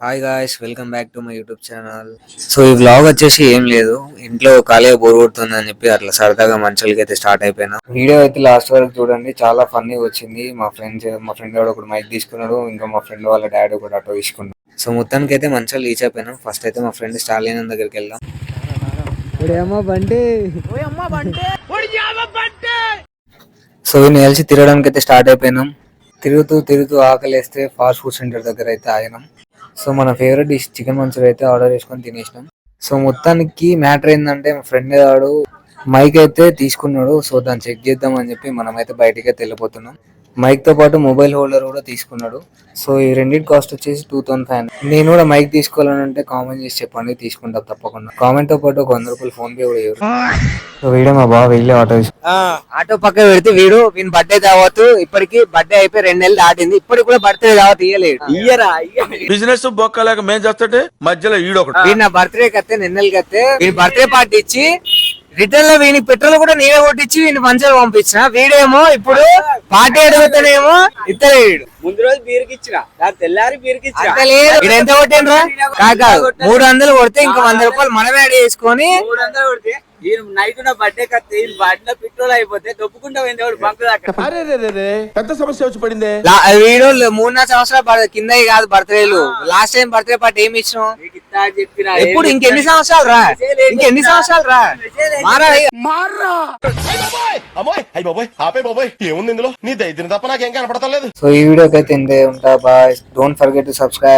Hi guys, welcome back to my YouTube channel. So ఈ vlog వచ్చేసి ఏం లేదు, ఇంట్లో ఖాళీగా బోర్ కొడుతుంది అని చెప్పి అట్లా సరదాగా మంచులకి అయితే స్టార్ట్ అయిపోయినా. వీడియో అయితే లాస్ట్ వరకు చూడండి, చాలా ఫన్నీ వచ్చింది. మా ఫ్రెండ్ ఒకటి మైక్ తీసుకున్నాడు, ఇంకా మా ఫ్రెండ్ వాళ్ళ డాడీ కూడా ఆటో తీసుకున్నాడు. సో మొత్తానికి అయితే మంచిగా రీచ్ అయిపోయినాం. ఫస్ట్ అయితే మా ఫ్రెండ్ స్టాలియన్ దగ్గరికి వెళ్దాం. సో వీడిని కలిసి తిరగడానికి అయితే స్టార్ట్ అయిపోయినాం. తిరుగుతూ ఆకలేస్తే ఫాస్ట్ ఫుడ్ సెంటర్ దగ్గర అయితే ఆగినాం. సో మన ఫేవరెట్ డిష్ చికెన్ మంచూరియా అయితే ఆర్డర్ చేసుకొని తినేసినాం. సో మొత్తానికి మ్యాటర్ ఏంటంటే మా ఫ్రెండ్ గాడు మైక్ అయితే తీసుకున్నాడు. సో దాన్ని చెక్ చేద్దాం అని చెప్పి మనం అయితే బయటికి అయితే వెళ్ళిపోతున్నాం. మైక్ తో పాటు మొబైల్ హోల్డర్ కూడా తీసుకున్నాడు. సో ఈ రెండింటి కాస్ట్ వచ్చేసి 2500. నేను కూడా మైక్ తీసుకోవాలని అంటే కామెంట్ చేసి చెప్పండి, తీసుకుంటా తప్పకుండా. కామెంట్ తో పాటు ఒక 100 రూపాయలు ఫోన్ పే కూడా ఇవ్వరు. సో వీడే మా బావ వెళ్ళి ఆటో పక్క పెడితే వీని బర్త్డే దావత్ ఇప్పటికి బర్త్డే అయిపోయి 2 నెలలు దాటింది, ఇప్పటికి కూడా బర్త్డే దావత్ ఇయ్యలేడు. బిజినెస్ బొక్కలేక మేము చేస్తుంటే మధ్యలో ఈడొకటి వీడి నా బర్త్డే కత్తే నిన్నెలు కత్తే వీని బర్త్డే పార్టీ ఇచ్చి రిటర్న్ లో వీని పెట్రోల్ కూడా నేనే కొట్టించి వీని మంచిగా పంపించిన. వీడేమో ఇప్పుడు పార్టీ అడుగుతానేమో ఇద్దరు ముందు రోజు బీరుకిచ్చిన తెల్లారి బీరుకిచ్చిన ఎంత కొట్టినరా కాదు 300 కొడితే ఇంకా 100 రూపాయలు మనమే యాడ్ చేసుకొని 300 కొడితే నైట్ నా బర్త్డే కత్తే బండిలో పెట్రోల్ అయిపోతే దొప్పుకుంటా పోయింది బంక్ దాకా. పెద్ద సమస్య వచ్చి పడింది. వీడు 3-4 సంవత్సరాలు కింద కాదు బర్త్డేలు. లాస్ట్ టైం బర్త్డే పార్టీ ఏమి ఇచ్చినాం చెప్పిన ఇప్పుడు ఇంకెన్ని సంవత్సరాలు రా, ఇంకెన్ని సంవత్సరాలు రా ఏముంది ఇందులో నీ దైద్యం తప్ప నాకేం కనపడతలేదు. సో ఈ వీడియోకి అయితే ఇంతే ఉంటా. Bye, don't forget to subscribe.